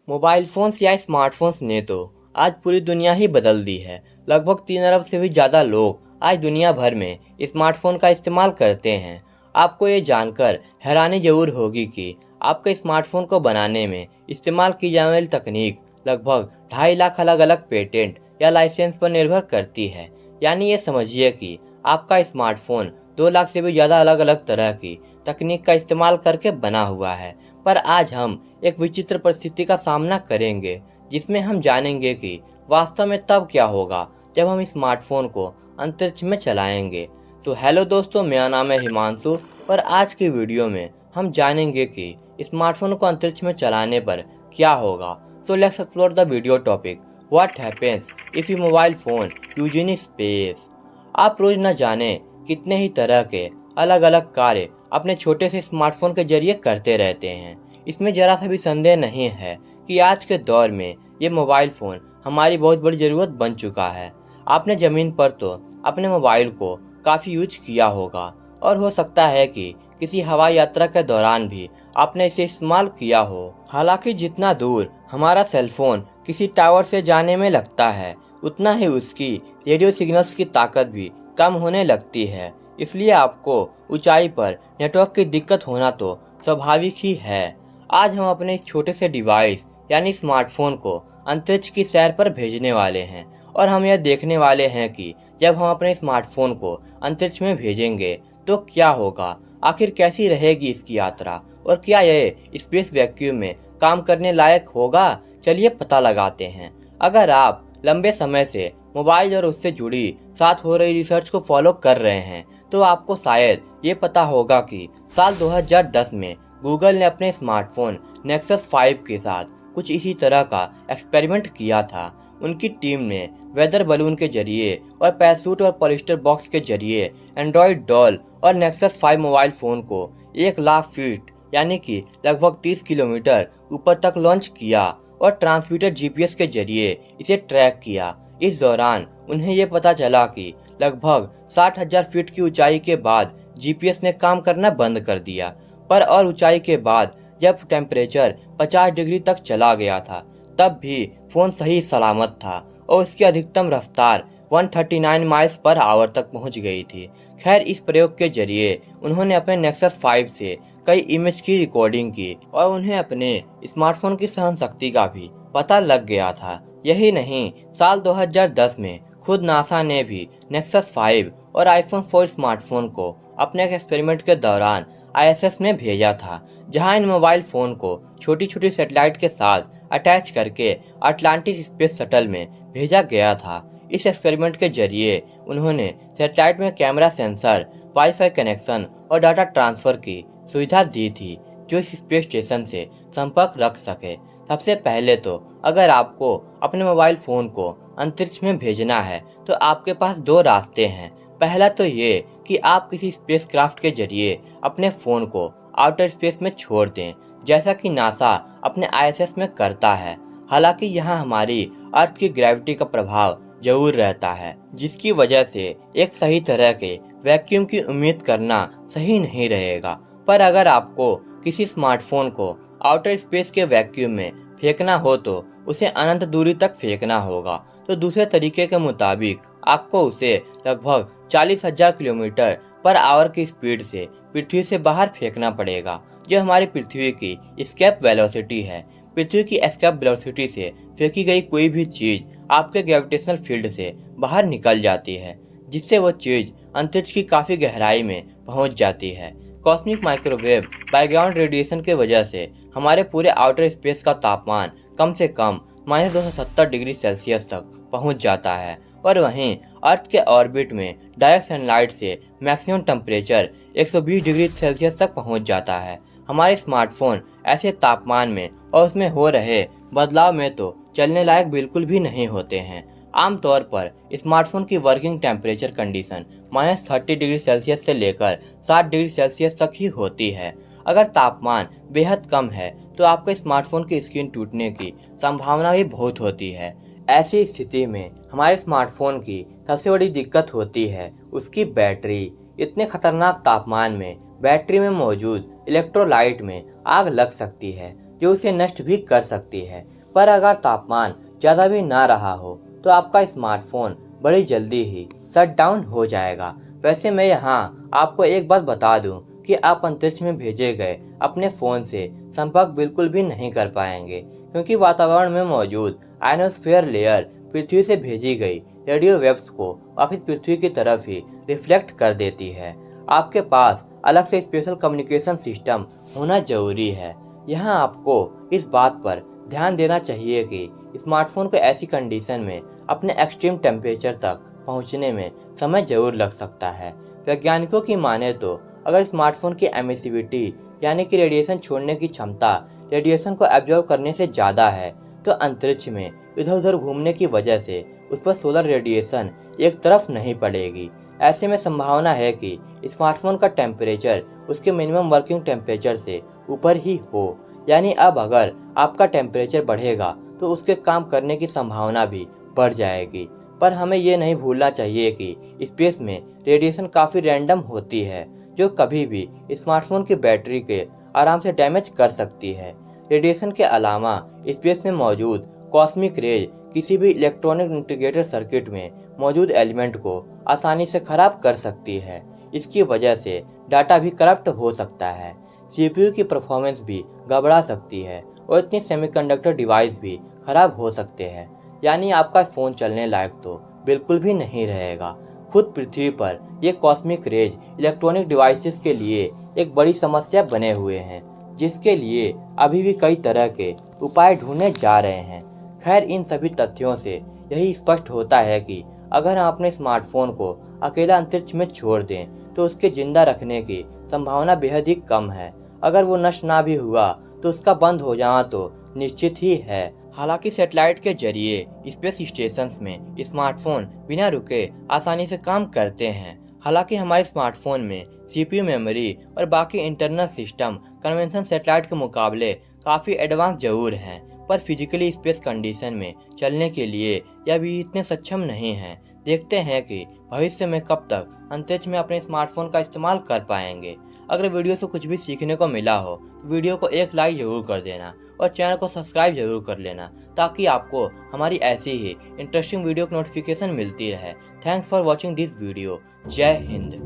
Mobile phones या smartphones ने तो आज पूरी दुनिया ही बदल दी है। लगभग 3 अरब से भी ज़्यादा लोग आज दुनिया भर में स्मार्टफ़ोन का इस्तेमाल करते हैं। आपको ये जानकर हैरानी ज़रूर होगी कि आपके स्मार्टफ़ोन को बनाने में इस्तेमाल की जाने वाली तकनीक लगभग 2.5 लाख अलग-अलग पेटेंट या लाइसेंस पर निर्भर करती है। यानी ये समझिए कि आपका स्मार्टफ़ोन 2 लाख से भी ज़्यादा अलग-अलग तरह की तकनीक का इस्तेमाल करके बना हुआ है। पर आज हम एक विचित्र परिस्थिति का सामना करेंगे, जिसमें हम जानेंगे कि वास्तव में तब क्या होगा जब हम स्मार्टफोन को अंतरिक्ष में चलाएंगे। तो हेलो दोस्तों, मेरा नाम है हिमांशु और आज की वीडियो में हम जानेंगे कि स्मार्टफोन को अंतरिक्ष में चलाने पर क्या होगा। So let's explore the video topic, what happens if you mobile phone use in space. आप रोज न जाने कितने ही तरह के अलग अलग कार्य अपने छोटे से स्मार्टफोन के जरिए करते रहते हैं। इसमें जरा सा भी संदेह नहीं है कि आज के दौर में ये मोबाइल फ़ोन हमारी बहुत बड़ी ज़रूरत बन चुका है। आपने ज़मीन पर तो अपने मोबाइल को काफ़ी यूज किया होगा और हो सकता है कि किसी हवाई यात्रा के दौरान भी आपने इसे इस्तेमाल किया हो। हालांकि जितना दूर हमारा सेलफोन किसी टावर से जाने में लगता है, उतना ही उसकी रेडियो सिग्नल्स की ताकत भी कम होने लगती है। इसलिए आपको ऊंचाई पर नेटवर्क की दिक्कत होना तो स्वाभाविक ही है। आज हम अपने इस छोटे से डिवाइस यानी स्मार्टफोन को अंतरिक्ष की सैर पर भेजने वाले हैं और हम यह देखने वाले हैं कि जब हम अपने स्मार्टफोन को अंतरिक्ष में भेजेंगे तो क्या होगा, आखिर कैसी रहेगी इसकी यात्रा और क्या यह स्पेस वैक्यूम में काम करने लायक होगा। चलिए पता लगाते हैं। अगर आप लंबे समय से मोबाइल और उससे जुड़ी साथ हो रही रिसर्च को फॉलो कर रहे हैं तो आपको शायद ये पता होगा कि साल 2010 में गूगल ने अपने स्मार्टफोन नेक्सस 5 के साथ कुछ इसी तरह का एक्सपेरिमेंट किया था। उनकी टीम ने वेदर बलून के जरिए और पैराशूट और पॉलिस्टर बॉक्स के जरिए एंड्रॉयड डॉल और नेक्सस 5 मोबाइल फ़ोन को 1 लाख फीट यानी कि लगभग 30 किलोमीटर ऊपर तक लॉन्च किया और ट्रांसमिटेड जीपीएस के जरिए इसे ट्रैक किया। इस दौरान उन्हें ये पता चला कि लगभग 60,000 फीट की ऊंचाई के बाद जीपीएस ने काम करना बंद कर दिया। पर और ऊंचाई के बाद जब टेम्परेचर 50 डिग्री तक चला गया था तब भी फ़ोन सही सलामत था और उसकी अधिकतम रफ्तार 139 माइल्स पर आवर तक पहुंच गई थी। खैर, इस प्रयोग के जरिए उन्होंने अपने नेक्सस 5 से कई इमेज की रिकॉर्डिंग की और उन्हें अपने स्मार्टफोन की सहन शक्ति का भी पता लग गया था। यही नहीं, साल 2010 में खुद नासा ने भी नेक्सस 5 और आईफोन 4 स्मार्टफोन को अपने एक एक्सपेरिमेंट के दौरान आईएसएस में भेजा था, जहां इन मोबाइल फ़ोन को छोटी छोटी सैटेलाइट के साथ अटैच करके अटलांटिस स्पेस शटल में भेजा गया था। इस एक्सपेरिमेंट के जरिए उन्होंने सैटेलाइट में कैमरा, सेंसर, वाईफाई कनेक्शन और डाटा ट्रांसफ़र की सुविधा दी थी, जो इस स्पेस स्टेशन से संपर्क रख सके। सबसे पहले तो अगर आपको अपने मोबाइल फ़ोन को अंतरिक्ष में भेजना है तो आपके पास 2 रास्ते हैं। पहला तो ये कि आप किसी स्पेसक्राफ्ट के जरिए अपने फ़ोन को आउटर स्पेस में छोड़ दें, जैसा कि नासा अपने आईएसएस में करता है। हालांकि यहाँ हमारी अर्थ की ग्रेविटी का प्रभाव जरूर रहता है, जिसकी वजह से एक सही तरह के वैक्यूम की उम्मीद करना सही नहीं रहेगा। पर अगर आपको किसी स्मार्टफोन को आउटर स्पेस के वैक्यूम में फेंकना हो तो उसे अनंत दूरी तक फेंकना होगा। तो दूसरे तरीके के मुताबिक आपको उसे लगभग 40,000 किलोमीटर पर आवर की स्पीड से पृथ्वी से बाहर फेंकना पड़ेगा, जो हमारी पृथ्वी की एस्केप वेलोसिटी है। पृथ्वी की एस्केप वेलोसिटी से फेंकी गई कोई भी चीज आपके ग्रेविटेशनल फील्ड से बाहर निकल जाती है, जिससे वो चीज अंतरिक्ष की काफी गहराई में पहुंच जाती है। कॉस्मिक माइक्रोवेव बैकग्राउंड रेडिएशन की वजह से हमारे पूरे आउटर स्पेस का तापमान कम से कम -270 डिग्री सेल्सियस तक पहुंच जाता है और वहीं अर्थ के ऑर्बिट में डायरेक्ट सनलाइट से मैक्सिमम टेम्परेचर 120 डिग्री सेल्सियस तक पहुंच जाता है। हमारे स्मार्टफोन ऐसे तापमान में और उसमें हो रहे बदलाव में तो चलने लायक बिल्कुल भी नहीं होते हैं। आमतौर पर स्मार्टफोन की working temperature condition -30 degree Celsius से लेकर 60 डिग्री सेल्सियस तक ही होती है। अगर तापमान बेहद कम है तो आपके स्मार्टफोन की स्क्रीन टूटने की संभावना भी बहुत होती है। ऐसी स्थिति में हमारे स्मार्टफोन की सबसे बड़ी दिक्कत होती है उसकी बैटरी। इतने खतरनाक तापमान में बैटरी में मौजूद इलेक्ट्रोलाइट में आग लग सकती है, जो उसे नष्ट भी कर सकती है। पर अगर तापमान ज़्यादा भी ना रहा हो तो आपका स्मार्टफोन बड़ी जल्दी ही शट डाउन हो जाएगा। वैसे मैं यहाँ आपको एक बात बता दूँ कि आप अंतरिक्ष में भेजे गए अपने फ़ोन से संपर्क बिल्कुल भी नहीं कर पाएंगे, क्योंकि वातावरण में मौजूद आयनोस्फीयर लेयर पृथ्वी से भेजी गई रेडियो वेव्स को वापस पृथ्वी की तरफ ही रिफ्लेक्ट कर देती है। आपके पास अलग से स्पेशल कम्युनिकेशन सिस्टम होना जरूरी है। यहाँ आपको इस बात पर ध्यान देना चाहिए कि स्मार्टफोन को ऐसी कंडीशन में अपने एक्सट्रीम टेम्परेचर तक पहुँचने में समय जरूर लग सकता है। वैज्ञानिकों की माने तो अगर स्मार्टफोन की एमिसिविटी यानी कि रेडिएशन छोड़ने की क्षमता रेडिएशन को एब्जॉर्व करने से ज़्यादा है, तो अंतरिक्ष में इधर उधर घूमने की वजह से उस पर सोलर रेडिएशन एक तरफ नहीं पड़ेगी। ऐसे में संभावना है कि स्मार्टफोन का टेम्परेचर उसके मिनिमम वर्किंग टेम्परेचर से ऊपर ही हो। यानी अब अगर आपका टेम्परेचर बढ़ेगा तो उसके काम करने की संभावना भी बढ़ जाएगी। पर हमें ये नहीं भूलना चाहिए कि स्पेस में रेडिएशन काफ़ी रैंडम होती है, जो कभी भी स्मार्टफोन की बैटरी के आराम से डैमेज कर सकती है। रेडिएशन के अलावा स्पेस में मौजूद कॉस्मिक रेज किसी भी इलेक्ट्रॉनिक इंटीग्रेटेड सर्किट में मौजूद एलिमेंट को आसानी से खराब कर सकती है। इसकी वजह से डाटा भी करप्ट हो सकता है, सीपीयू की परफॉर्मेंस भी गड़बड़ा सकती है और इतनी सेमीकंडक्टर डिवाइस भी खराब हो सकते हैं। यानी आपका फ़ोन चलने लायक तो बिल्कुल भी नहीं रहेगा। खुद पृथ्वी पर ये कॉस्मिक रेज इलेक्ट्रॉनिक डिवाइसेस के लिए एक बड़ी समस्या बने हुए हैं, जिसके लिए अभी भी कई तरह के उपाय ढूंढे जा रहे हैं। खैर, इन सभी तथ्यों से यही स्पष्ट होता है कि अगर हम अपने स्मार्टफोन को अकेला अंतरिक्ष में छोड़ दें तो उसके जिंदा रखने की संभावना बेहद ही कम है। अगर वो नष्ट ना भी हुआ तो उसका बंद हो जाना तो निश्चित ही है। हालांकि सैटेलाइट के जरिए स्पेस स्टेशंस में स्मार्टफोन बिना रुके आसानी से काम करते हैं। हालांकि हमारे स्मार्टफोन में सीपीयू मेमोरी और बाकी इंटरनल सिस्टम कन्वेंशनल सैटेलाइट के मुकाबले काफ़ी एडवांस जरूर हैं, पर फिजिकली स्पेस कंडीशन में चलने के लिए यह भी इतने सक्षम नहीं हैं। देखते हैं कि भविष्य में कब तक अंतरिक्ष में अपने स्मार्टफोन का इस्तेमाल कर पाएंगे। अगर वीडियो से कुछ भी सीखने को मिला हो तो वीडियो को एक लाइक जरूर कर देना और चैनल को सब्सक्राइब जरूर कर लेना, ताकि आपको हमारी ऐसी ही इंटरेस्टिंग वीडियो की नोटिफिकेशन मिलती रहे। Thanks for watching this video. जय हिंद।